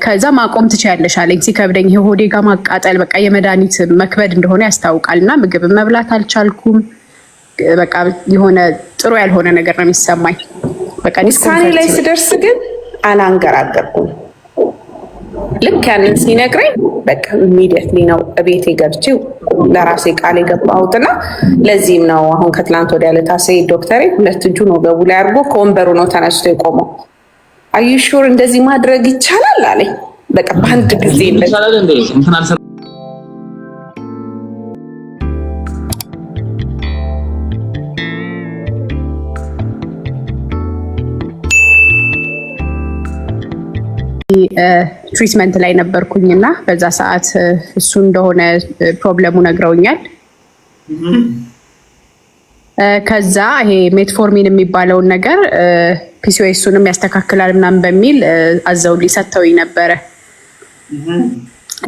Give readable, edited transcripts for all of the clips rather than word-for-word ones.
ከዛ ማቆም ትችያለሽ አለኝ። ሲከብደኝ ሆዴ ጋር ማቃጠል በቃ የመድኃኒት መክበድ እንደሆነ ያስታውቃልና ምግብ መብላት አልቻልኩም። በቃ የሆነ ጥሩ ያልሆነ ነገር ነው የሚሰማኝ። በቃ ውሳኔ ላይ ስደርስ ግን አላንገራገርኩም። ልክ ያንን ሲነግረኝ በቃ ኢሚዲየትሊ ነው እቤቴ ገብቼ ለራሴ ቃል የገባሁትና ለዚህም ነው አሁን ከትላንት ወዲያ ለታሴ ዶክተሬ 2 እጁ ነው ገቡ ላይ አድርጎ ከወንበሩ ነው ተነስቶ የቆመው። አዩሹር እንደዚህ ማድረግ ይቻላል አለኝ። በቃ በአንድ ጊዜ ይቻላል እንዴ እንትና ትሪትመንት ላይ ነበርኩኝና በዛ ሰዓት እሱ እንደሆነ ፕሮብሌሙ ነግረውኛል። ከዛ ይሄ ሜትፎርሚን የሚባለውን ነገር ፒሲኦኤሱንም ያስተካክላል ምናምን በሚል አዘውልኝ ሰጥተውኝ ነበረ።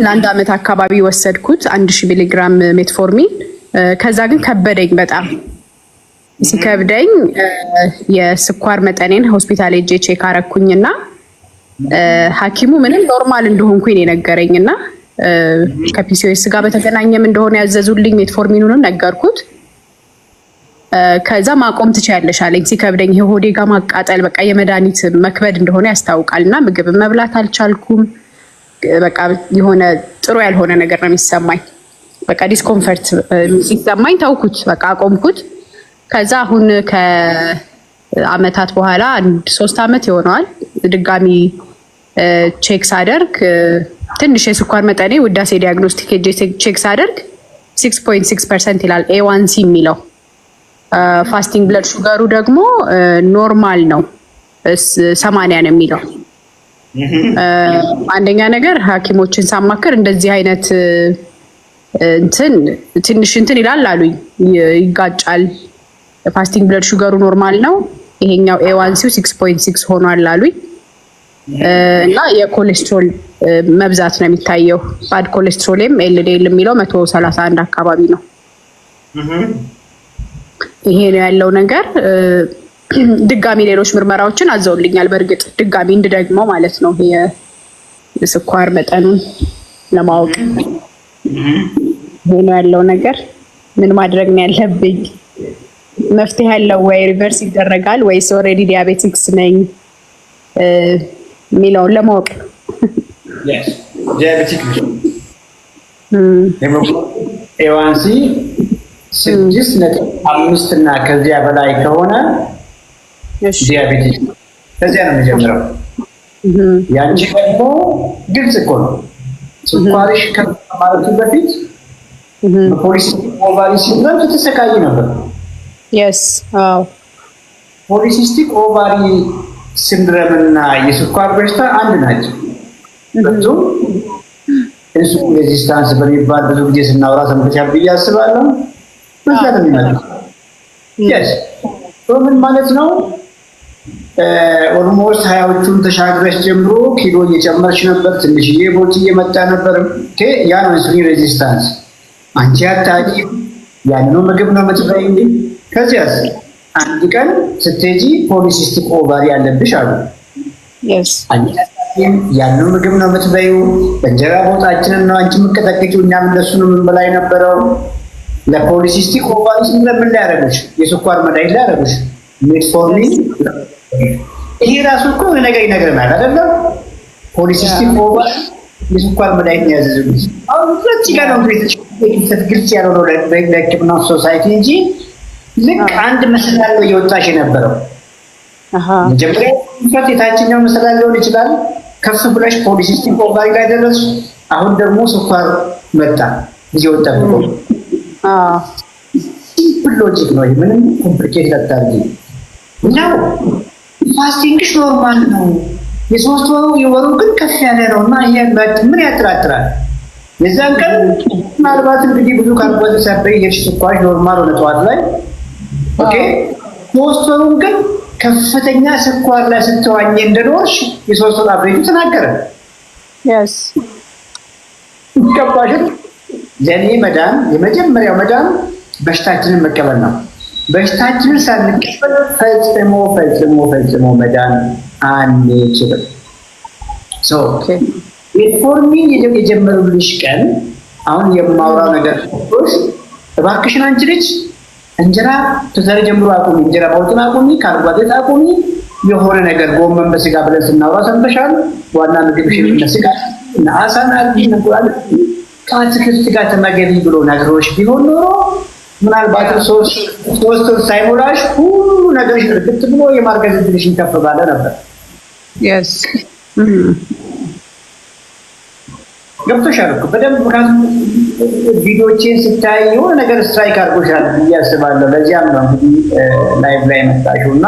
ለአንድ አመት አካባቢ ወሰድኩት 1000 ሚሊግራም ሜትፎርሚን። ከዛ ግን ከበደኝ በጣም ሲከብደኝ የስኳር መጠኔን ሆስፒታል ሄጄ ቼክ አረኩኝና ሐኪሙ ምንም ኖርማል እንደሆንኩኝ የነገረኝና ከፒሲኦኤስ ጋር በተገናኘም እንደሆነ ያዘዙልኝ ሜትፎርሚኑንም ነገርኩት። ከዛ ማቆም ትችያለሽ አለኝ። ሲከብደኝ ሆዴ ጋር ማቃጠል በቃ የመድኃኒት መክበድ እንደሆነ ያስታውቃልና ምግብ መብላት አልቻልኩም። በቃ የሆነ ጥሩ ያልሆነ ነገር ነው የሚሰማኝ። በቃ ዲስኮምፈርት ሲሰማኝ ተውኩት፣ በቃ አቆምኩት። ከዛ አሁን ከአመታት በኋላ 3 አመት ይሆነዋል ድጋሚ ቼክ ሳደርግ ትንሽ የስኳር መጠኔ ውዳሴ ዲያግኖስቲክ ቼክ ሳደርግ 6.6% ይላል A1C የሚለው። ፋስቲንግ ብለድ ሹገሩ ደግሞ ኖርማል ነው 80 ነው የሚለው። አንደኛ ነገር ሐኪሞችን ሳማከር እንደዚህ አይነት ትንሽ ይላል አሉኝ፣ ይጋጫል። ፋስቲንግ ብለድ ሹገሩ ኖርማል ነው፣ ይሄኛው A1C 6.6 ሆኗል አሉኝ። እና የኮሌስትሮል መብዛት ነው የሚታየው። ባድ ኮሌስትሮልም LDL የሚለው 131 አካባቢ ነው። ይሄ ነው ያለው ነገር። ድጋሚ ሌሎች ምርመራዎችን አዘውልኛል። በእርግጥ ድጋሚ እንድደግመው ማለት ነው የስኳር መጠኑን ለማወቅ። ይሄ ነው ያለው ነገር። ምን ማድረግ ነው ያለብኝ? መፍትሄ ያለው ወይ ሪቨርስ ይደረጋል ወይስ ኦልሬዲ ዲያቤቲክስ ነኝ ሚለውን ለማወቅ? yes diabetic A1C 6.5 እና ከዚያ በላይ ከሆነ ዲያቤቲክ ከዚያ ነው የሚጀምረው። ያንቺ ደግሞ ግልጽ እኮ ነው። ስኳርሽ ከማለቱ በፊት ፖሊሲስቲክ ኦቫሪ ሲንድሮም ተሰቃይ ነበር። yes ፖሊሲስቲክ ኦቫሪ ሲንድሮም እና የስኳር በሽታ አንድ ናቸው። በጣም ኢንሱሊን ሬዚስታንስ በሚባል ብዙ ጊዜ ስናወራ ሰምተሻል ብዬ አስባለሁ። በዛም ማለት yes ምን ማለት ነው? ኦልሞስት 20ዎቹን ተሻግረሽ ጀምሮ ኪሎ እየጨመርሽ ነበር፣ ትንሽዬ ቦት እየመጣ ነበር። ያ ነው ኢንሱሊን ሬዚስታንስ። አንቺ አታቂ ያንኑ ምግብ ነው የምትበይው። ከዚያስ አንድ ቀን ስትሄጂ ፖሊሲስቲክ ኦቫሪ ያለብሽ አሉ። yes ያንኑ ምግብ ነው የምትበይው። እንጀራ ቦታችንን ነው አንቺ የምትቀጠቅጪው፣ እኛም እንደሱን የምንበላ የነበረው። ለፖሊሲስቲክ ኦቫሪ ሲንድሮም ምን ሊያደርጉሽ? የስኳር መድኃኒት ሊያደርጉሽ ሜትፎርሚን። ይሄ ራሱ እኮ ነገር ይነግረናል አይደለም? ፖሊሲስቲክ ኦቫሪ የስኳር መድኃኒት ያዘዙልሽ። አሁን ሁለት ጋር ነው ግልጽ ያልሆነው ለሕክምና ሶሳይቲ እንጂ ልክ አንድ መሰላል ነው እየወጣሽ የነበረው። መጀመሪያ ፍት የታችኛው መሰላል ሊሆን ይችላል። ከፍ ብለሽ ፖሊሲስቲክ ኦቫሪ ላይ ደረስሽ። አሁን ደግሞ ስኳር መጣ ጊዜውን ጠብቆ። ሲምፕል ሎጂክ ነው። ምንም ኮምፕሊኬት አታርጊ። ነው ፋስቲንግሽ ኖርማል ነው። የ3 ወሩ የወሩ ግን ከፍ ያለ ነው እና ይሄ ምን ያጠራጥራል? የዛን ቀን ምናልባት እንግዲህ ብዙ ካርቦሃይድሬት ሳይበይ የሽ ስኳር ኖርማል ሆነ ጠዋት ላይ ኦኬ። 3 ወሩን ግን ከፍተኛ ስኳር ላይ ስትዋኝ እንደኖርሽ የ3 ወር አብሬጁ ተናገረ። yes ከባድ ለኔ መዳን የመጀመሪያው መዳን በሽታችንን መቀበል ነው። በሽታችንን ሳንቀበል ፈጽሞ መዳን አንችልም። ሜትፎርሚን የጀመሩልሽ ቀን አሁን የማውራው ነገር እባክሽን አንቺ ልጅ እንጀራ ተዛሬ ጀምሮ አቁሚ፣ እንጀራ ማውጣት አቁሚ፣ ካርቦሃይድሬት አቁሚ፣ የሆነ ነገር ጎመን በስጋ ብለን ስናወራ ሰምተሻል። ዋና ምግብሽ በስጋ እና አሳና እንቁላል ከአትክልት ጋር ተመገቢ ብሎ ነግሮሽ ቢሆን ኖሮ ምናልባት ሶስት ወር ሳይሞላሽ ሁሉ ነገርሽ እርግጥ ብሎ የማርገዝ እድልሽን ከፍ ባለ ነበር። ገብቶሻል እኮ በደንብ ምክንያቱም ቪዲዮዎችን ስታይ የሆነ ነገር ስትራይክ አድርጎሻል ብዬ አስባለሁ። ለዚያም ነው እንግዲህ ላይቭ ላይ መጣሽው እና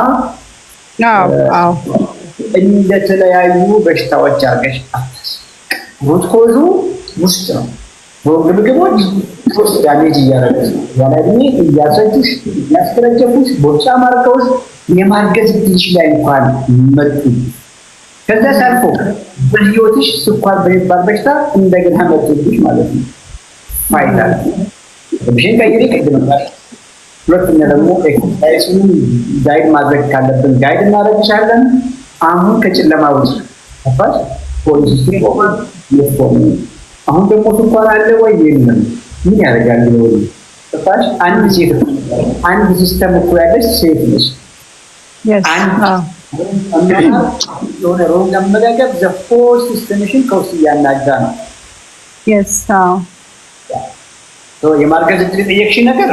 እንደተለያዩ በሽታዎች አድርገሽ ሩት ኮዙ ውስጥ ነው። ምግቦች ውስጥ ዳሜጅ እያደረገች ነው። ያለእድሜ እያሰጁሽ፣ እያስከረጀፉሽ፣ ቦርጫ ማርከውሽ የማርገዝ እድልሽ ላይ እንኳን መጡ። ከዛ ሳልፎ በህይወትሽ ስኳር በሚባል በሽታ እንደገና መጥቶልሽ ማለት ነው። ፋይዳ ብሽን ቀይሪ ቅድምናል። ሁለተኛ ደግሞ ኤክሰርሳይዝን ጋይድ ማድረግ ካለብን ጋይድ እናደርግሻለን። አሁን ከጨለማ ውስጥ አባሽ ፖሊስ ሲቆም ይቆም። አሁን ደግሞ ስኳር አለ ወይ የለም ምን ያደርጋል ነው አባሽ አንድ ሲስተም እኮ ያለሽ ሴት ነሽ። የሆነ ሮንግ አመጋገብ ዘ ፎር ሲስተምሽን ከውስጥ እያናጋ ነው። የማርገዝ እድል የጠየቅሽ ነገር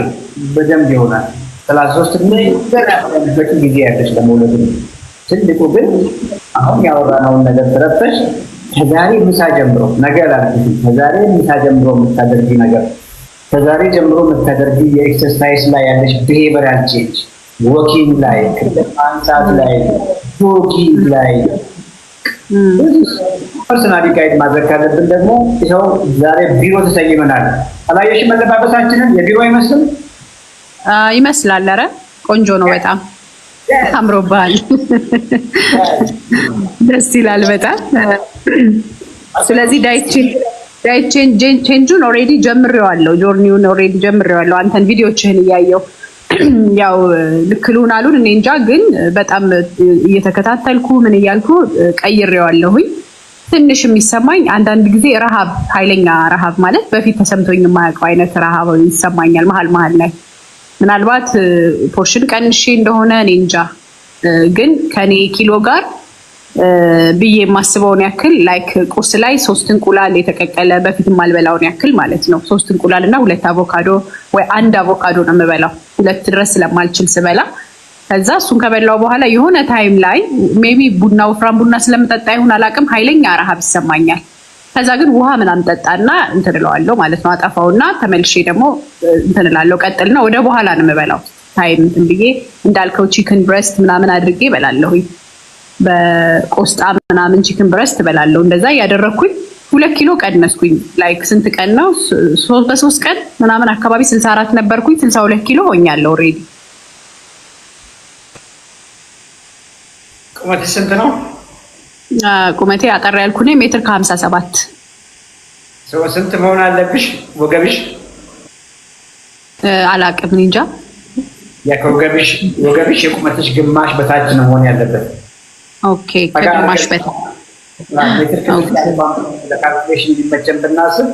በደንብ ይሆናል። 33 ላይ በቂ ጊዜ ያለሽ ለመውለድ ነው። ትልቁ ግን አሁን ያወራነውን ነገር ተረፈሽ ከዛሬ ምሳ ጀምሮ ነገር አልኩሽ። ከዛሬ ምሳ ጀምሮ የምታደርጊ ነገር ከዛሬ ጀምሮ የምታደርጊ የኤክሰርሳይዝ ላይ ያለሽ ቢሄቪየራል ቼንጅ ወኪንግ ላይ አንሳት ላይ ጆጊንግ ላይ ፐርሰናሊ ጋይድ ማድረግ ካለብን ደግሞ ይኸው ዛሬ ቢሮ ተሰይመናል። አላየሽም? መለባበሳችንን የቢሮ አይመስልም? ይመስላል። ኧረ ቆንጆ ነው በጣም አምሮብሃል። ደስ ይላል በጣም። ስለዚህ ዳይት ቼንጁን ኦልሬዲ ጀምሬዋለሁ፣ ጆርኒውን ኦልሬዲ ጀምሬዋለሁ። አንተን ቪዲዮችህን እያየው ያው ልክ ልሁን አሉን እኔ እንጃ፣ ግን በጣም እየተከታተልኩ ምን እያልኩ ቀይሬዋለሁኝ። ትንሽ የሚሰማኝ አንዳንድ ጊዜ ረሃብ፣ ኃይለኛ ረሃብ ማለት በፊት ተሰምቶኝ የማያውቀው አይነት ረሃብ ይሰማኛል መሀል ላይ። ምናልባት ፖርሽን ቀንሼ እንደሆነ እኔ እንጃ፣ ግን ከኔ ኪሎ ጋር ብዬ የማስበውን ያክል ላይክ ቁርስ ላይ 3 እንቁላል የተቀቀለ በፊት የማልበላውን ያክል ማለት ነው። 3 እንቁላል እና 2 አቮካዶ ወይ 1 አቮካዶ ነው የምበላው፣ 2 ድረስ ስለማልችል ስበላ። ከዛ እሱን ከበላው በኋላ የሆነ ታይም ላይ ሜቢ ወፍራም ቡና ስለምጠጣ ይሁን አላውቅም፣ ኃይለኛ ረሃብ ይሰማኛል። ከዛ ግን ውሃ ምናምን ጠጣና እንትን እለዋለሁ ማለት ነው። አጠፋውና ተመልሼ ደግሞ እንትን እላለሁ፣ ቀጥልና ወደ በኋላ ነው የምበላው። ታይም እንትን ብዬ እንዳልከው ቺክን ብሬስት ምናምን አድርጌ እበላለሁኝ። በቆስጣ ምናምን ቺክን ብሬስት እበላለሁ። እንደዛ ያደረኩኝ 2 ኪሎ ቀነስኩኝ። ላይክ ስንት ቀን ነው? በ3 ቀን ምናምን አካባቢ 64 ነበርኩኝ፣ 62 ኪሎ ሆኛለሁ ኦልሬዲ። ቁመትሽ ስንት ነው? ቁመቴ አጠር ያልኩ ነኝ፣ 1.57 ሰው ስንት መሆን አለብሽ? ወገብሽ አላቅም እንጃ። ወገብሽ የቁመትሽ ግማሽ በታች ነው መሆን ያለበት። ኦኬ ከግማሽ በታች ለካልኩሌሽን እንዲመቸን ብናስብ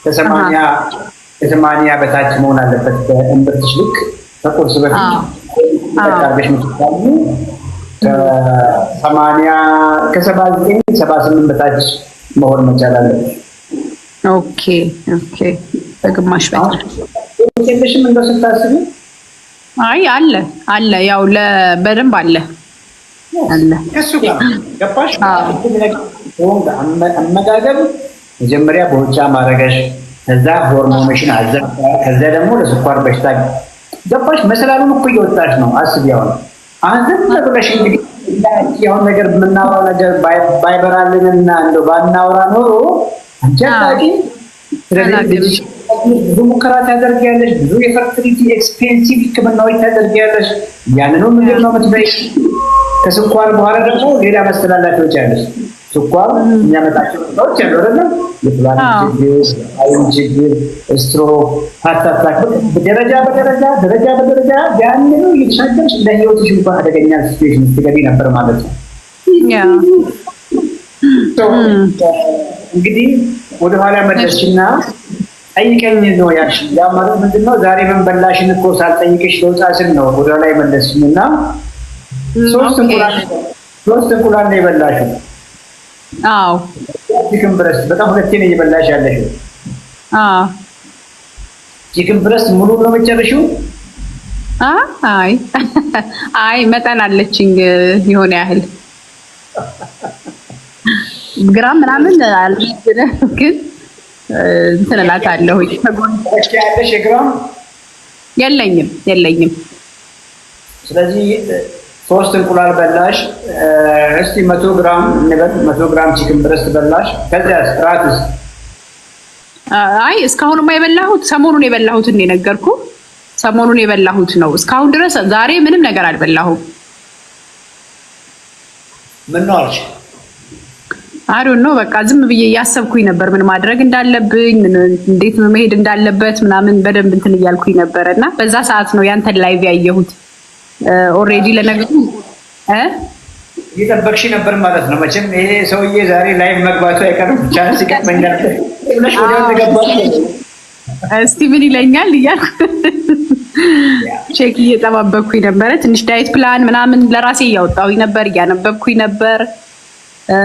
ከ80 በታች መሆን አለበት። በእምብርትሽ ልክ ከቁርስ በፊት ተቃርበሽ ምትታሉ ከ79 78 በታች መሆን መቻል አለበት። ኦኬ በግማሽ በታች ትንሽም እንደው ስታስቢ አይ አለ ያው በደንብ አለ ከሱ ጋር ገባሽ? አመጋገብ መጀመሪያ በውጫ ማረገሽ፣ ከዛ ሆርሞንሽን አዘር፣ ከዛ ደግሞ ለስኳር በሽታ ገባሽ? መሰላሉን እኮ እየወጣሽ ነው። አስቢ አሁን አንተም ተብለሽ እንግዲህ ያው ነገር የምናወራው ነገር ባይበራልንና እንደው ባናወራ ኖሮ አንቻታቂ ስለዚህ ብዙ ሙከራ ታደርጊያለሽ፣ ብዙ የፈርቲሊቲ ኤክስፔንሲቭ ሕክምናዎች ታደርጊያለሽ። ያንኑ ምግብ ነው የምትበይው። ከስኳር በኋላ ደግሞ ሌላ መስተላላፊዎች አለሽ። ስኳር የሚያመጣቸው ነገሮች አሉ አይደል? የፕላን ችግር፣ አይን ችግር፣ ስትሮክ፣ ሃርት አታክ ደረጃ በደረጃ ያንኑ እየተሻገርሽ ለህይወትሽ እንኳን አደገኛ ሲቹዌሽን ስትገቢ ነበር ማለት ነው። እንግዲህ ወደኋላ መለስሽና ጠይቀኝ ነው ያልሽ። ያ ማለት ምንድነው? ዛሬ ምን በላሽን እኮ ሳልጠይቅሽ ለውጣ ስል ነው ወደኋላ መለስሽና ሶስት እንቁላል ነው የበላሽው። አዎ ቺክን ብረስት በጣም ሁለቴ ነው እየበላሽ ያለሽው። ቺክን ብረስት ሙሉ ነው የምትጨርሺው? አይ መጠን አለችኝ የሆነ ያህል ግራም ምናምን አልመዝንም፣ ግን እንትን እላታለሁ። ያለሽ የግራም የለኝም። ስለዚህ 3 እንቁላል በላሽ። እስቲ 100 ግራም እንበል፣ 100 ግራም ቺክን ብረስት በላሽ። ከዚያስ ራትስ? አይ እስካሁንማ የበላሁት ሰሞኑን የበላሁት ነው የነገርኩህ። ሰሞኑን የበላሁት ነው። እስካሁን ድረስ ዛሬ ምንም ነገር አልበላሁም። ምን ነው አልሽ? አዶን ነው በቃ ዝም ብዬ እያሰብኩኝ ነበር ምን ማድረግ እንዳለብኝ፣ እንዴት መሄድ እንዳለበት ምናምን በደንብ እንትን እያልኩኝ ነበር እና በዛ ሰዓት ነው ያንተን ላይቭ ያየሁት። ኦልሬዲ ለነገሩ እየጠበቅሽ ነበር ማለት ነው። መቼም ይሄ ሰውዬ ዛሬ ላይቭ መግባቱ አይቀርም። ቻንስ ይቀጥመኛል ብለሽ ወዲያው ተገባሽ። እስቲ ምን ይለኛል እያልኩ ቼክ እየጠባበቅኩኝ ነበረ። ትንሽ ዳይት ፕላን ምናምን ለራሴ እያወጣሁኝ ነበር፣ እያነበብኩኝ ነበር፣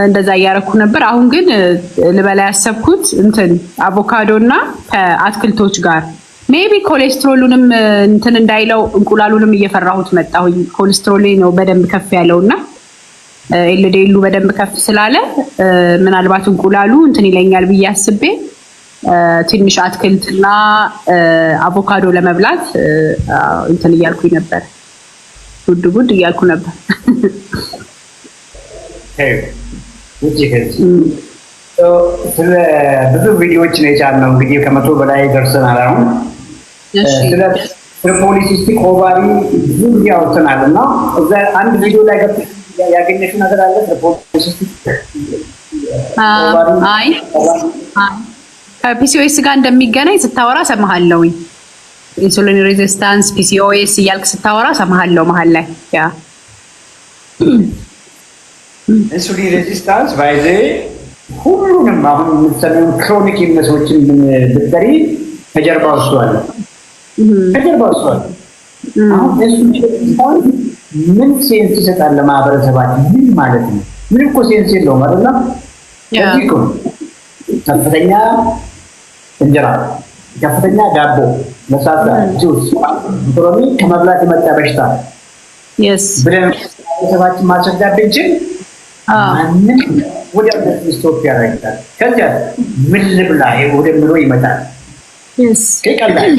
እንደዛ እያረኩ ነበር። አሁን ግን ልበላ ያሰብኩት እንትን አቮካዶ እና ከአትክልቶች ጋር ሜቢ ኮሌስትሮሉንም እንትን እንዳይለው እንቁላሉንም እየፈራሁት መጣሁኝ። ኮሌስትሮሌ ነው በደንብ ከፍ ያለውና ኤልዲኤሉ በደንብ ከፍ ስላለ ምናልባት እንቁላሉ እንትን ይለኛል ብዬ አስቤ ትንሽ አትክልትና አቮካዶ ለመብላት እንትን እያልኩኝ ነበር፣ ጉድ እያልኩ ነበር። ስለ ብዙ ቪዲዮዎች ነው የቻልነው። እንግዲህ ከ100 በላይ ደርሰናል። አሁን ስለ ፖሊሲስቲክ ኦቫሪ ብዙ ጊዜ አውጥተናል እና እዛ አንድ ቪዲዮ ላይ ገብተሽ ያገኘሽው ነገር አለ? ፖሊሲስቲክ አይ ከፒሲኦኤስ ጋር እንደሚገናኝ ስታወራ ሰማሃለሁኝ። ኢንሱሊን ሬዚስታንስ ፒሲኦኤስ እያልክ ስታወራ ሰማሃለሁ መሀል ላይ ያ ኢንሱሊን ሬዚስታንስ ባይዜ ሁሉንም አሁን የምትሰሚውን ክሮኒክ ኢልነሶችን ብትጠሪ ከጀርባው እሱ አለ። አሁን ኢንሱሊን ምን ሴንስ ይሰጣል ለማህበረሰባችን? ምን ማለት ነው? ምን እኮ ሴንስ የለውም አይደል? እዚህ እኮ ከፍተኛ እንጀራ፣ ከፍተኛ ዳቦ፣ ለሳሳ፣ ጁስ፣ ፕሮሚ ከመብላት የመጣ በሽታ ብለን ማህበረሰባችን ማስረዳት ብንችል ማንም ወደ ስቶፕ ያደርጋል። ከዚያ ምን ልብላ ወደምሎ ይመጣል። ቀላል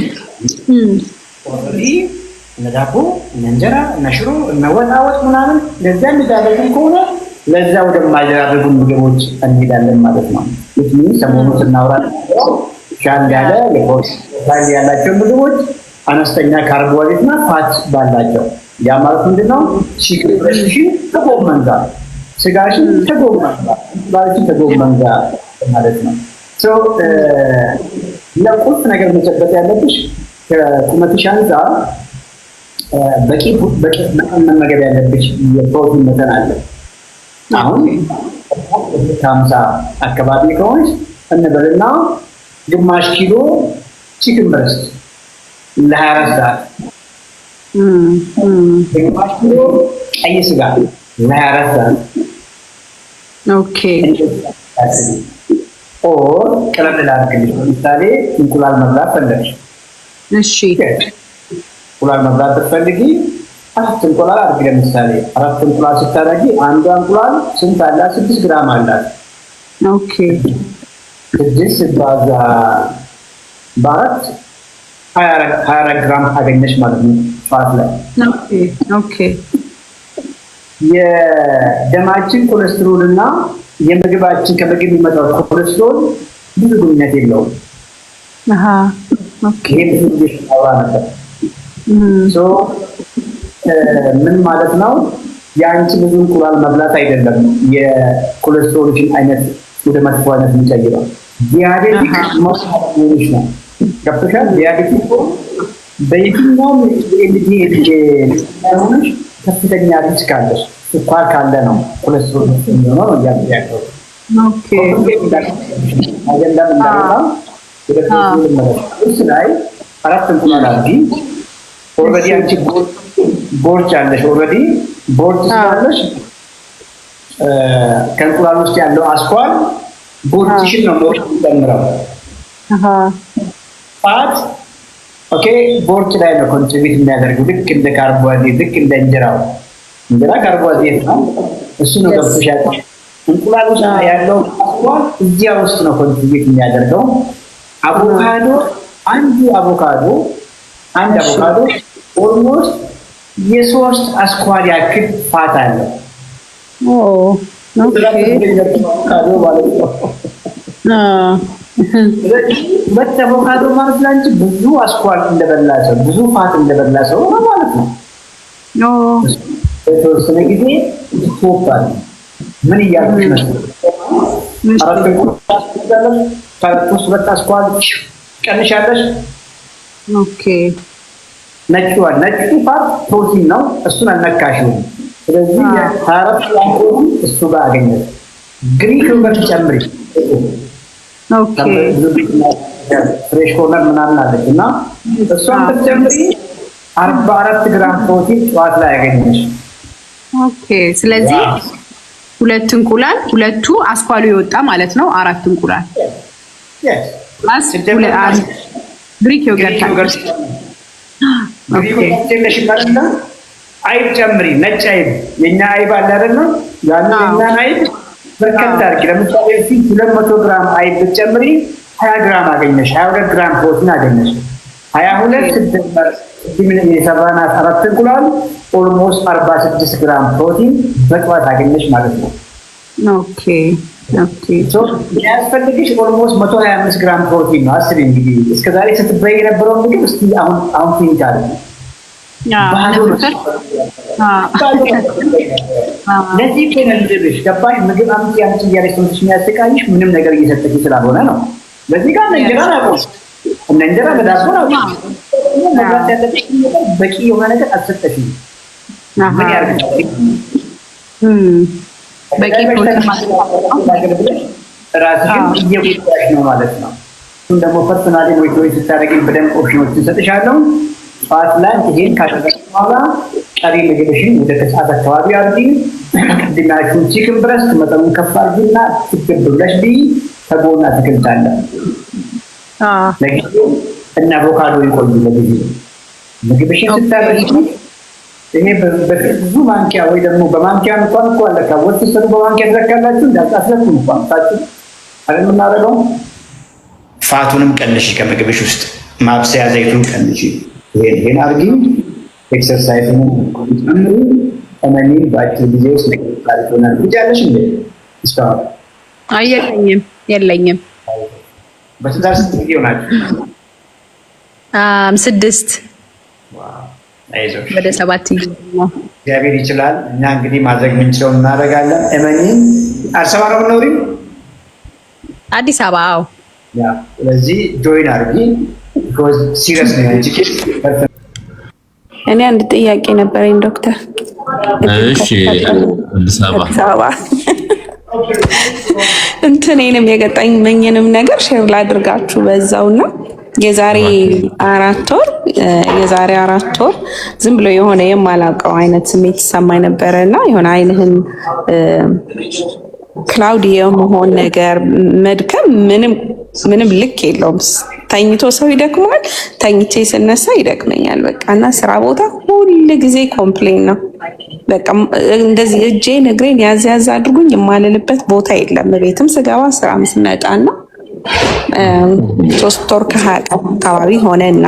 እነ ዳቦ እነ እንጀራ እነ ሽሮ እነ ወጥ ምናምን ለዛ የሚዳረጉን ከሆነ ለዛ ወደማይዳረጉ ምግቦች እንሄዳለን ማለት ነው። ይህ ሰሞኑን ስናወራ ሻል ያለ ለፖርሽን ያላቸው ምግቦች አነስተኛ ካርቦሃይድሬትና ፋት ባላቸው፣ ያ ማለት ምንድነው? ቺክን ብረስት ከጎመን ጋር፣ ስጋሽን ከጎመን ጋር፣ እንቁላልሽን ከጎመን ጋር ማለት ነው። ለቁልፍ ነገር መጨበጥ ያለብሽ ከቁመትሽ አንፃር በቂ መመገብ ያለብሽ የፕሮቲን መጠን አለ። አሁን 50 አካባቢ ከሆነች እንበልና ግማሽ ኪሎ ቺክን ብረስት ለ24 ሰዓት፣ ግማሽ ኪሎ ቀይ ስጋ ለ24 ሰዓት። ኦኬ ኦር ቀለል ላድርግልሽ፣ ለምሳሌ እንቁላል መብላት ፈለግሽ። እሺ እንቁላል መብላት ብትፈልጊ 4 እንቁላል አድርጊ። ለምሳሌ 4 እንቁላል ስታደርጊ አንዷ እንቁላል ስንት አላት? 6 ግራም አላት። ኦኬ 6 ሲባዛ በ4 24 ግራም አገኘሽ ማለት ነው ፋት ላይ። ኦኬ የደማችን ኮሌስትሮል እና የምግባችን ከምግብ የሚመጣው ኮሌስትሮል ብዙ ግንኙነት የለውም። ኦኬ ይሄ ብዙ ጊዜ ሲያወራ ነበር። ምን ማለት ነው? የአንቺ ብዙ እንቁላል መብላት አይደለም የኮሌስትሮልሽን አይነት ወደ መጥፎ አይነት የሚቀይረው። ዲያቤቲክ ሞሽ ነው። ገብቶሻል? ዲያቤቲክ በየትኛውም ኤልዲኤል ሆነሽ ከፍተኛ ሪስክ አለሽ። ስኳር ካለ ነው ኮሌስትሮል የሚሆነው ነው ያለው። ኦኬ አጀንዳ እንዳመጣ ላይ 4 እንቁላል አድርጊ። ኦልሬዲ አንቺ ቦርጭ አለሽ። ኦልሬዲ ቦርጭ ስላለሽ ከእንቁላል ውስጥ ያለው አስኳል ቦርጭሽን ነው የሚጨምረው። ፋት ኦኬ ቦርጭ ላይ ነው ኮንትሪቢዩት የሚያደርገው። ልክ እንደ ካርቦሃይድሬት፣ ልክ እንደ እንጀራ ካርቦሃይድሬት ነው። እሱ ነው ገብቶሻል። እንቁላል ውስጥ ያለው አስኳል እዚያ ውስጥ ነው ኮንትሪቢዩት የሚያደርገው። አቮካዶ አንድ አቮካዶ ኦልሞስት የ3 አስኳል ያክል ፋት አለው። አቮካዶ ማለት ነው። ሁለት አቮካዶ ማለት ላንቺ ብዙ አስኳል እንደበላ ሰው፣ ብዙ ፋት እንደበላ ሰው ማለት ነው። የተወሰነ ጊዜ ይቆጣል። ምን እያልኩሽ መሰለሽ? 4 እንቁላል ታጥቁስ ሁለት አስኳል ቀንሻለሽ። ኦኬ ነጩ ፓርት ፕሮቲን ነው። እሱን አልነካሽውም። ስለዚህ ታረፍ ፕሮቲን እሱ ጋር አገኘሽ። ግሪክ ዮገርት ጨምሪ። ኦኬ ፍሬሽ ኮርነር ምናምን አለች እና እሷን ብትጨምሪ 44 ግራም ፕሮቲን ጠዋት ላይ አገኘሽ። ኦኬ ስለዚህ 2 እንቁላል፣ 2ቱ አስኳሉ የወጣ ማለት ነው። 4 እንቁላል ግሪክ ዮገርት አይብ ጨምሪ። ነጭ አይብ የኛ አይብ አለ አይደል? ያንን የኛን አይብ በርከት አድርጊ። ለምሳሌ 200 ግራም አይብ ብትጨምሪ 20 ግራም አገኘሽ። 22 ግራም ፕሮቲን አገኘሽ። 22 ሲደመር የሰራናት 4 እንቁላል ኦልሞስት 46 ግራም ፕሮቲን በጠዋት አገኘሽ ማለት ነው። ኦኬ የሚያስፈልግሽ ኦልሞስት 125 ግራም ፕሮቲን ነው። አስቢ እንግዲህ እስከዛሬ ስትበይ የነበረው ምግብ እስቲ አሁን ፊኒት አለ። ለዚህ ከነልብሽ ገባሽ? ምግብ አምጪ እያለች ሰዎች የሚያስቃይሽ ምንም ነገር እየሰጠች ስላልሆነ ነው። ለዚህ ጋር እንጀራ ነው እንጀራ በዳቦ ነው መብላት ያለብሽ። በቂ የሆነ ነገር አልሰጠሽም። ምን ያርግ በቂ ፕሮቲን ራስሽን እየጎዳሽ ነው ማለት ነው። እሱን ደግሞ ፐርሰናሊ ሞቲቬት ስታደርጊ በደንብ ኦፕሽኖችን ሰጥሻለሁ። ጠዋት ላይ ይሄን ካደረግሽ በኋላ ቀሪ ምግብሽን ወደ ከሰዓት አካባቢ አድርጊ። ቅድም ያልሽውን ቺክን ብረስት መጠኑን ከፍ አድርጊና ትክብ ብለሽ ብይ። ከጎን አትክልት አለ ለጊዜው እና አቮካዶ ይቆዩ ለጊዜው። ምግብሽን ስታደርጊ ይሄ በብዙ ማንኪያ ወይ ደግሞ በማንኪያ እንኳን እኮ አለ ካወጥ ሲሰሩ በማንኪያ ተዘካላችሁ እንዳታስለፉ እንኳን ታችሁ አይደል የምናደርገው። ፋቱንም ቀንሽ ከምግብሽ ውስጥ ማብሰያ ዘይቱን ቀንሽ። ይሄን አድርጊ። ኤክሰርሳይዝን ጨምሪ። እመኒ በአጭር ጊዜ ውስጥ ታሪቶናል። ልጃለሽ እንዴ? እስካሁን የለኝም። በትዳር ስንት ጊዜ ሆናችሁ? 6 አይዞሽ ወደ 7 ነው። እግዚአብሔር ይችላል። እኛ እንግዲህ ማድረግ የምንችለውን እናደርጋለን። እመኒ አዲስ አበባ ነው የምትኖሪው? አዲስ አበባ። አዎ። ስለዚህ ጆይን አድርጊ። ቢኮዝ ሲሪየስ ነው እንጂ እኔ አንድ ጥያቄ ነበረኝ ዶክተር። እሺ አዲስ አበባ እንትኔንም የገጠመኝንም ነገር ሼር ላድርጋችሁ በዛውና የዛሬ 4 ወር ዝም ብሎ የሆነ የማላውቀው አይነት ስሜት ይሰማኝ ነበረና የሆነ አይንህን ክላውዲ የመሆን ነገር መድከም ምንም ልክ የለውም። ተኝቶ ሰው ይደክማል፣ ተኝቼ ስነሳ ይደክመኛል። በቃ እና ስራ ቦታ ሁሉ ጊዜ ኮምፕሌን ነው። በቃ እንደዚህ እጄን እግሬን ያዝ አድርጉኝ የማልልበት ቦታ የለም። ቤትም ስገባ ስራም ስመጣና 3 ወር ከ20 ቀን አካባቢ ሆነና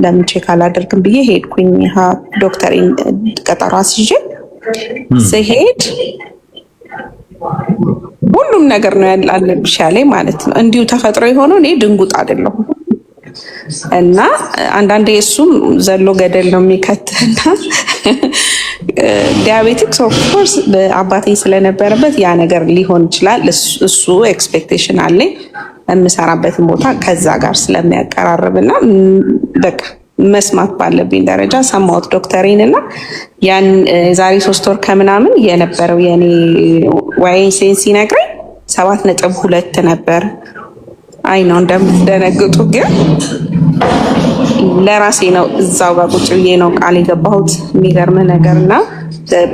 ለምን ቼክ አላደርግም ብዬ ሄድኩኝ። ዶክተሬን ቀጠሮ አስይዤ ስሄድ ሁሉም ነገር ነው ያለብሽ ያለኝ ማለት ነው። እንዲሁ ተፈጥሮ የሆነው እኔ ድንጉጥ አይደለሁም እና አንዳንዴ እሱም ዘሎ ገደል ነው የሚከተና ዲያቤቲክስ ኦፍ ኮርስ አባቴ ስለነበረበት ያ ነገር ሊሆን ይችላል። እሱ ኤክስፔክቴሽን አለኝ የምሰራበትን ቦታ ከዛ ጋር ስለሚያቀራርብና በቃ መስማት ባለብኝ ደረጃ ሰማሁት ዶክተሬን እና ያን ዛሬ 3 ወር ከምናምን የነበረው የኔ ዋይን ሴንስ ሲነግረኝ 7.2 ነበር። አይ ነው እንደምትደነግጡ፣ ግን ለራሴ ነው እዛው ጋር ቁጭ ብዬ ነው ቃል የገባሁት። የሚገርም ነገር እና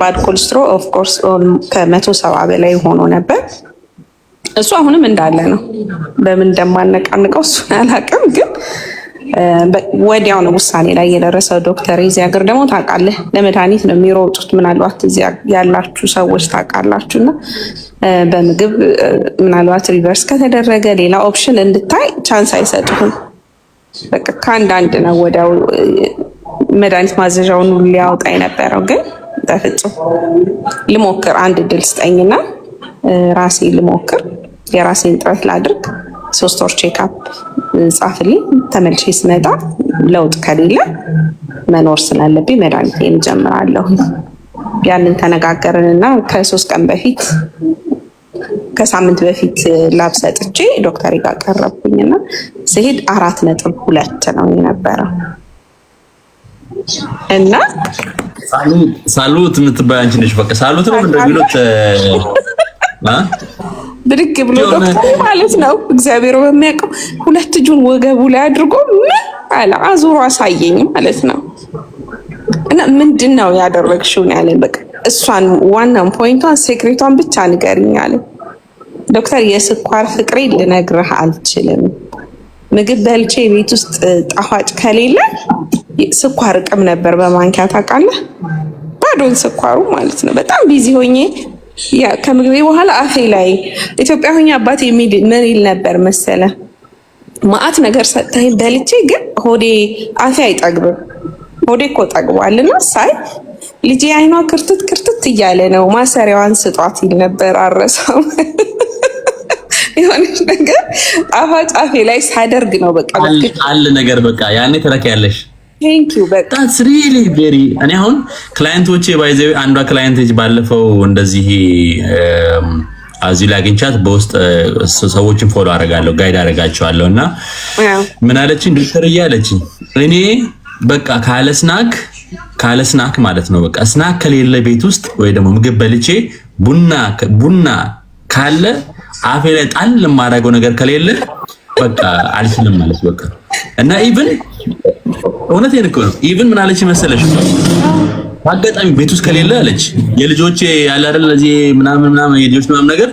ባድ ኮሌስትሮል ኦፍ ኮርስ ከ170 በላይ ሆኖ ነበር። እሱ አሁንም እንዳለ ነው። በምን እንደማነቃንቀው እሱን አላውቅም፣ ግን ወዲያው ነው ውሳኔ ላይ የደረሰው ዶክተር። የዚህ ሀገር ደግሞ ታውቃለህ ለመድኃኒት ነው የሚሮጡት። ምናልባት እዚያ ያላችሁ ሰዎች ታውቃላችሁ። እና በምግብ ምናልባት ሪቨርስ ከተደረገ ሌላ ኦፕሽን እንድታይ ቻንስ አይሰጡህም። በቃ ከአንዳንድ ነው ወዲያው መድኃኒት ማዘዣውን ሊያወጣ የነበረው። ግን በፍጹም ልሞክር፣ አንድ እድል ስጠኝና ራሴ ልሞክር፣ የራሴን ጥረት ላድርግ፣ 3 ወር ቼክአፕ ጻፍልኝ፣ ተመልሼ ስመጣ ለውጥ ከሌለ መኖር ስላለብኝ መድኃኒቴን ጀምራለሁ። ያንን ተነጋገርንና ከሳምንት በፊት ላብ ሰጥቼ ዶክተር ጋር ቀረብኩኝና ስሄድ 4.2 ነው የነበረው። እና ሳሉት የምትባይ አንቺ ነሽ። በቃ ሳሉት ነው እንደሚሉት ብድግ ብሎ ዶክተር ማለት ነው እግዚአብሔር በሚያውቀው 2 እጁን ወገቡ ላይ አድርጎ ምን አለ አዙሮ አሳየኝ ማለት ነው። እና ምንድነው ያደረግሽው ያለኝ። በቃ እሷን ዋናውን ፖይንቷን ሴክሬቷን ብቻ ንገሪኝ አለ ዶክተር። የስኳር ፍቅሬ ልነግርህ አልችልም። ምግብ በልቼ ቤት ውስጥ ጣፋጭ ከሌለ ስኳር እቅም ነበር በማንኪያ ታውቃለህ፣ ባዶን ስኳሩ ማለት ነው። በጣም ቢዚ ሆኜ ከምግቤ በኋላ አፌ ላይ ኢትዮጵያ ሆኜ አባቴ ምን ይል ነበር መሰለ፣ ማአት ነገር ሰጥተኸኝ በልቼ ግን ሆዴ አፌ አይጠግብም። ሆዴ እኮ ጠግቧልና ሳይ ልጄ አይኗ ክርትት እያለ ነው፣ ማሰሪያዋን ስጧት ይል ነበር። አረሳም የሆነች ነገር ጣፋጭ አፌ ላይ ሳደርግ ነው በቃ አለ ነገር በቃ ያኔ ተረከያለሽ። ቴንክ ዩ በቃ that's really very እኔ አሁን ክላይንቶቼ ባይዘው አንዷ ክላይንት ባለፈው እንደዚህ አዚ ላይ አግኝቻት በውስጥ ሰዎችን ፎሎ አደርጋለሁ ጋይድ አደርጋቸዋለሁ እና ምን አለችኝ ዶክተር እያለችኝ እኔ በቃ ካለ ስናክ ማለት ነው በቃ ስናክ ከሌለ ቤት ውስጥ ወይ ደግሞ ምግብ በልቼ ቡና ካለ አፌ ላይ ጣል ለማድረገው ነገር ከሌለ በቃ አልችልም ማለት በቃ እና ኢቭን እውነቴን እኮ ነው። ኢቭን ምን አለች መሰለሽ አጋጣሚ ቤት ውስጥ ከሌለ አለች የልጆቼ ያለ አይደል ለዚህ ምናምን የልጆች ምናምን ነገር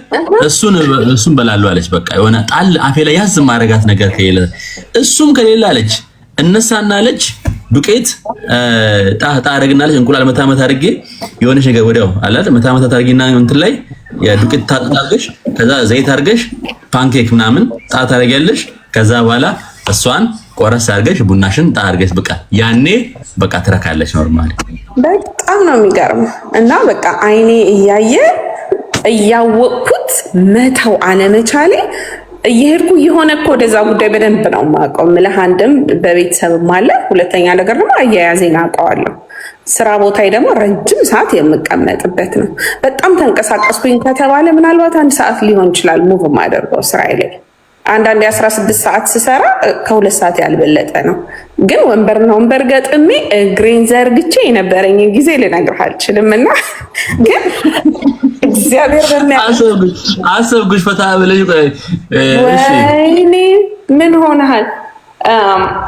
እሱን በላሉ አለች። በቃ የሆነ ጣል አፌ ላይ ያዝ ማረጋት ነገር ከሌለ እሱም ከሌለ አለች እነሳና አለች ዱቄት ታረግናለች እንቁላል መታመት አድርጌ የሆነሽ ነገር ወዲያው አላለ መታመት አድርጊና እንትን ላይ የዱቄት ታጣጣለሽ ከዛ ዘይት አድርገሽ ፓንኬክ ምናምን ታረጋለሽ ከዛ በኋላ እሷን ቆረስ አድርገሽ ቡናሽን ታርገሽ በቃ ያኔ በቃ ትረካለሽ ኖርማሊ። በጣም ነው የሚገርም እና በቃ አይኔ እያየ እያወቅኩት መተው አለመቻሌ እየሄድኩ የሆነ እኮ ወደዛ ጉዳይ በደንብ ነው የማውቀው። ምልህ አንድም በቤተሰብም አለ፣ ሁለተኛ ነገር ደግሞ አያያዜን አውቀዋለሁ። ስራ ቦታዬ ደግሞ ረጅም ሰዓት የምቀመጥበት ነው። በጣም ተንቀሳቀስኩኝ ከተባለ ምናልባት 1 ሰዓት ሊሆን ይችላል ሙቭ የማደርገው ስራዬ ላይ። አንዳንድ 16 ሰዓት ስሰራ ከ2 ሰዓት ያልበለጠ ነው። ግን ወንበር ገጥሜ እግሬን ዘርግቼ የነበረኝ ጊዜ ልነግርህ አልችልም። እና ግን እግዚአብሔር አሰብኩሽ ፈታ ብለሽ ወይኔ ምን ሆነሃል?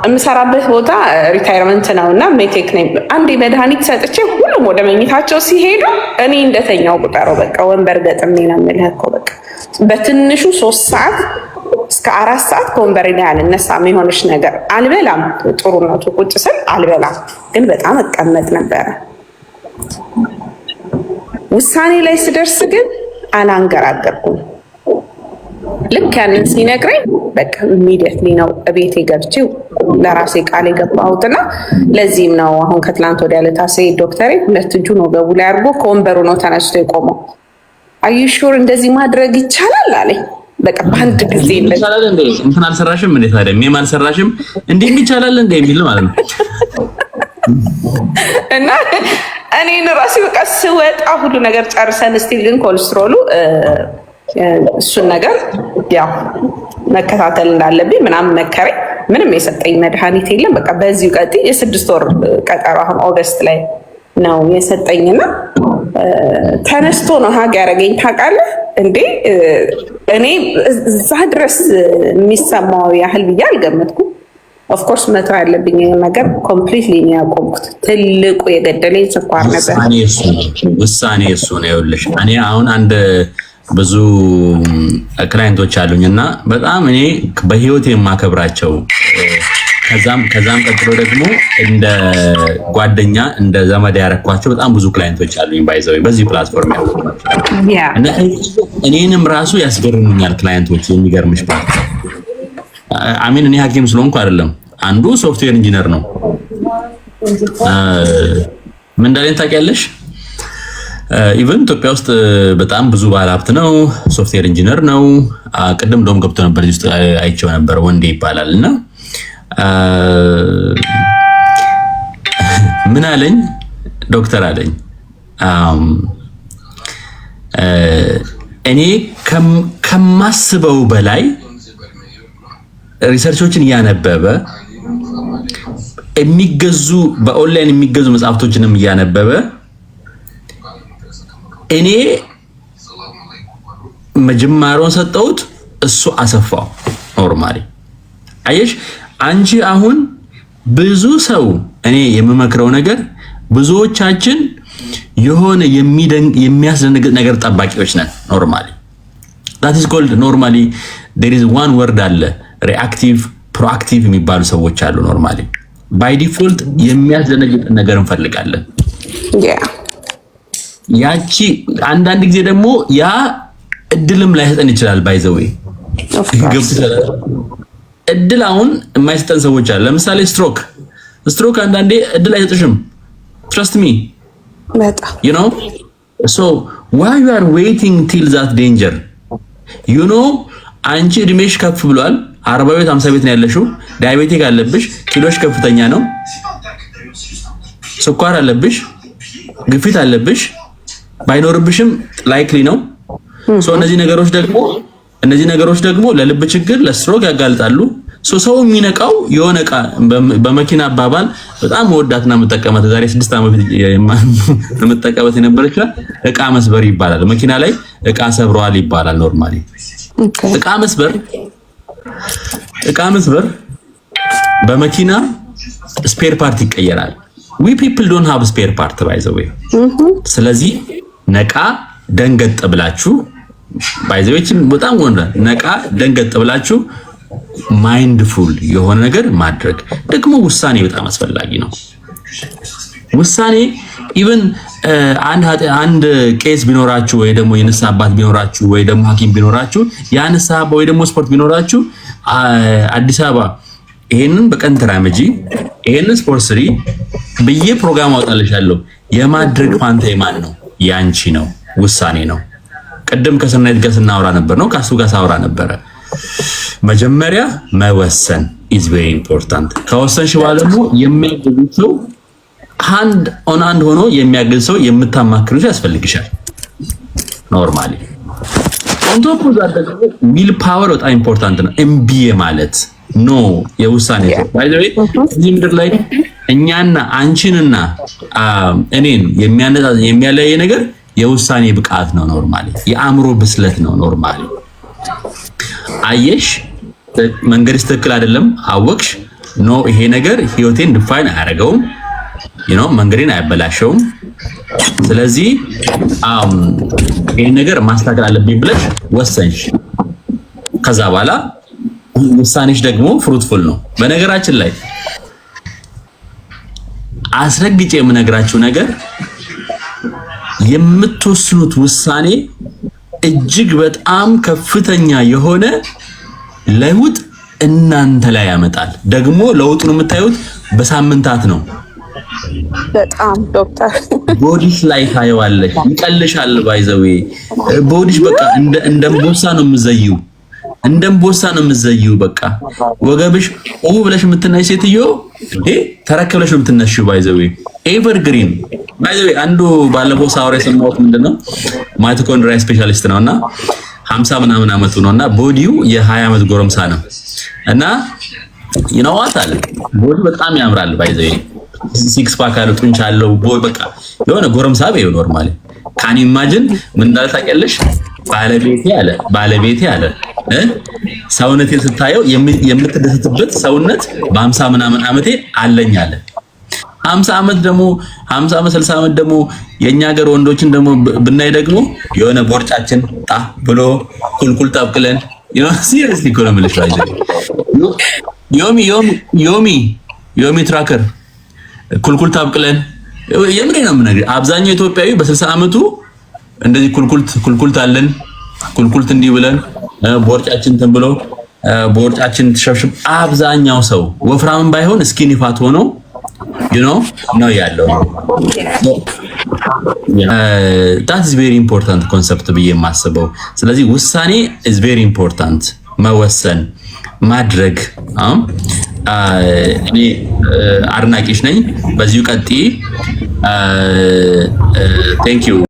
የምሰራበት ቦታ ሪታይርመንት ነው እና ሜቴክ ነኝ። አንዴ መድኃኒት ሰጥቼ ሁሉም ወደ መኝታቸው ሲሄዱ እኔ እንደተኛው ቁጠረው። በቃ ወንበር ገጥሜ ነው የምልህ እኮ በቃ በትንሹ 3 ሰዓት እስከ 4 ሰዓት ከወንበሬ ላይ አልነሳም። የሆነች ነገር አልበላም። ጥሩነቱ ቁጭ ስል አልበላም፣ ግን በጣም እቀመጥ ነበረ። ውሳኔ ላይ ስደርስ ግን አላንገራገርኩም። ልክ ያንን ሲነግረኝ በቃ ኢሚዲየትሊ ነው እቤቴ ገብቼ ለራሴ ቃል የገባሁትና ለዚህም ነው አሁን ከትላንት ወዲያ ለታሴ ዶክተሬ 2 እጁን ወገቡ ላይ አድርጎ ከወንበሩ ነው ተነስቶ የቆመው። አዩ ሹር እንደዚህ ማድረግ ይቻላል አለኝ። በቃ በአንድ ጊዜ ይቻላል እንዴ እንትን አልሰራሽም እንዴ ታዲያ ምን አልሰራሽም እንዴ ይቻላል እንዴ የሚል ማለት ነው። እና እኔን ራሴ በቃ ስወጣ ሁሉ ነገር ጨርሰን ስቲል ግን ኮሌስትሮሉ እሱን ነገር ያው መከታተል እንዳለብኝ ምናምን መከረኝ። ምንም የሰጠኝ መድኃኒት የለም። በቃ በዚሁ ቀጥይ የ6 ወር ቀጠሮ አሁን ኦገስት ላይ ነው የሰጠኝና ተነስቶ ነው ሀግ ያደረገኝ ታውቃለህ እንዴ። እኔ እዛ ድረስ የሚሰማው ያህል ብዬ አልገመትኩም። ኦፍኮርስ መተው ያለብኝ ነገር ኮምፕሊትሊ ነው ያቆምኩት። ትልቁ የገደለኝ ስኳር ነበር። ውሳኔ እሱ ነው። ይኸውልሽ እኔ አሁን አንድ ብዙ ክላይንቶች አሉኝ እና በጣም እኔ በህይወት የማከብራቸው ከዛም ቀጥሎ ደግሞ እንደ ጓደኛ እንደ ዘመድ ያረኳቸው በጣም ብዙ ክላይንቶች አሉኝ ባይዘው በዚህ ፕላትፎርም እና እኔንም ራሱ ያስገርሙኛል ክላይንቶች። የሚገርምሽ ፓርት አሚን እኔ ሐኪም ስለሆንኩ አይደለም። አንዱ ሶፍትዌር ኢንጂነር ነው። ምን እንዳለኝ ታውቂያለሽ? ኢቨን ኢትዮጵያ ውስጥ በጣም ብዙ ባለሀብት ነው። ሶፍትዌር ኢንጂነር ነው። ቅድም እንደውም ገብቶ ነበር እዚህ ውስጥ አይቼው ነበር። ወንዴ ይባላል እና ምን አለኝ ዶክተር አለኝ እኔ ከማስበው በላይ ሪሰርቾችን እያነበበ የሚገዙ በኦንላይን የሚገዙ መጽሐፍቶችንም እያነበበ እኔ መጀመሪያውን ሰጠሁት፣ እሱ አሰፋው። ኖርማሊ አየሽ አንቺ አሁን ብዙ ሰው እኔ የምመክረው ነገር ብዙዎቻችን የሆነ የሚያስደነግጥ ነገር ጠባቂዎች ነን። ኖርማሊ that is called normally there is one word አለ ሪአክቲቭ ፕሮአክቲቭ የሚባሉ ሰዎች አሉ። ኖርማሊ ባይ ዲፎልት የሚያስደነግጥ ነገር እንፈልጋለን። ያቺ አንዳንድ ጊዜ ደግሞ ያ እድልም ላይሰጠን ይችላል። ባይ ዘ ዌይ እድል አሁን የማይሰጠን ሰዎች አሉ። ለምሳሌ ስትሮክ አንዳንዴ እድል አይሰጥሽም። trust me you know so why you are waiting till that danger you know አንቺ እድሜሽ ከፍ ብሏል። 40 ቤት 50 ቤት ነው ያለሽው። ዳያቤቲክ አለብሽ፣ ኪሎሽ ከፍተኛ ነው፣ ስኳር አለብሽ፣ ግፊት አለብሽ። ባይኖርብሽም ላይክሊ ነው። እነዚህ ነገሮች ደግሞ ለልብ ችግር ለስትሮክ ያጋልጣሉ። ሰው የሚነቃው የሆነ እቃ በመኪና አባባል በጣም ወዳትና መጠቀመት ዛሬ 6 ዓመት ለመጠቀመት የነበረች እቃ መስበር ይባላል። መኪና ላይ እቃ ሰብረዋል ይባላል። ኖርማሊ እቃ መስበር በመኪና ስፔር ፓርት ይቀየራል። we people don't have spare part by the way ስለዚህ ነቃ ደንገጥ ብላችሁ ባይዘዎችን በጣም ወንዳ ነቃ ደንገጥ ብላችሁ ማይንድፉል የሆነ ነገር ማድረግ ደግሞ ውሳኔ በጣም አስፈላጊ ነው። ውሳኔ ኢቭን አንድ ቄስ ቢኖራችሁ ወይ ደግሞ የንስሐ አባት ቢኖራችሁ ወይ ደግሞ ሐኪም ቢኖራችሁ ያ ንስሐ ወይ ደግሞ ስፖርት ቢኖራችሁ አዲስ አበባ ይሄንን በቀን ተራመጂ ይሄንን ስፖርት ስሪ ብዬ ፕሮግራም አውጣልሻለሁ። የማድረግ ፋንታ የማን ነው? ያንቺ ነው። ውሳኔ ነው። ቅድም ከሰናይት ጋር ስናወራ ነበር ነው ካሱ ጋር ሳወራ ነበር። መጀመሪያ መወሰን is very important። ከወሰንሽ በኋላ ደግሞ የሚያግዝ ሰው ሃንድ ኦን ሃንድ ሆኖ የሚያግዝ ሰው የምታማክሩ ያስፈልግሻል። ኖርማሊ ኦን ቶፕ ኦፍ ዛት ደግሞ ዊል ፓወር በጣም ኢምፖርታንት ነው። እምቢዬ ማለት ኖ የውሳኔ ሰው ባይ ዘ ዌይ እዚህ ምድር ላይ እኛና አንቺንና እኔን የሚያለያየ ነገር የውሳኔ ብቃት ነው። ኖርማሊ የአእምሮ ብስለት ነው። ኖርማሊ አየሽ መንገድሽ ትክክል አይደለም አወቅሽ ኖ ይሄ ነገር ህይወቴን ዲፋይን አያደርገውም መንገዴን አያበላሸውም። ስለዚህ ይሄ ነገር ማስተካከል አለብኝ ብለሽ ወሰንሽ። ከዛ በኋላ ውሳኔሽ ደግሞ ፍሩትፉል ነው። በነገራችን ላይ አስረግጬ የምነግራችሁ ነገር የምትወስኑት ውሳኔ እጅግ በጣም ከፍተኛ የሆነ ለውጥ እናንተ ላይ ያመጣል። ደግሞ ለውጡን የምታዩት በሳምንታት ነው። በጣም ዶክተር ቦዲሽ ላይ ታየዋለሽ፣ ይቀልሻል። ባይዘዌ ቦዲሽ በቃ እንደምቦሳ ነው የምዘይው፣ በቃ ወገብሽ ብለሽ የምትናይ ሴትዮ ተረከብለሽ የምትነሺው ባይዘዌ ኤቨርግሪን። ባይዘዌ አንዱ ባለፈው ሳውራ የሰማሁት ምንድነው ማይቶኮንድሪያ ስፔሻሊስት ነውና 50 ምናምን አመቱ ነውና ቦዲው የ20 አመት ጎረምሳ ነው እና ይነዋት አለ ቦዲ በጣም ያምራል ባይዘዌ ሲክስ ፓክ አለው ጡንቻ አለው በቃ የሆነ ጎረምሳ በይው ኖርማሊ ካን ኢማጂን ምን እንዳለ ታውቂያለሽ? ባለቤቴ አለ ሰውነቴን ስታየው የምትደሰትበት ሰውነት በ50 ምናምን ዓመቴ አለኝ አለ። 50 ዓመት 60 ዓመት ደግሞ የኛ ሀገር ወንዶችን ደግሞ ብናይ ደግሞ የሆነ ቦርጫችን ጣ ብሎ ኩልኩል ጠብቅለን ሲሪየስሊ እኮ ነው የምልሽ ዮሚ ትራከር ኩልኩል ጠብቅለን የምሬ ነው የምነግርህ። አብዛኛው ኢትዮጵያዊ በ60 ዓመቱ እንደዚህ ኩልኩልት አለን ኩልኩልት እንዲህ ብለን ቦርጫችን እንትን ብሎ ቦርጫችን ተሸብሽብ አብዛኛው ሰው ወፍራምን ባይሆን ስኪኒ ፋት ሆኖ ነው ያለው። that is very important concept ብዬ የማስበው። ስለዚህ ውሳኔ is very important መወሰን ማድረግ እኔ አድናቂሽ ነኝ። በዚሁ ቀጥይ። thank you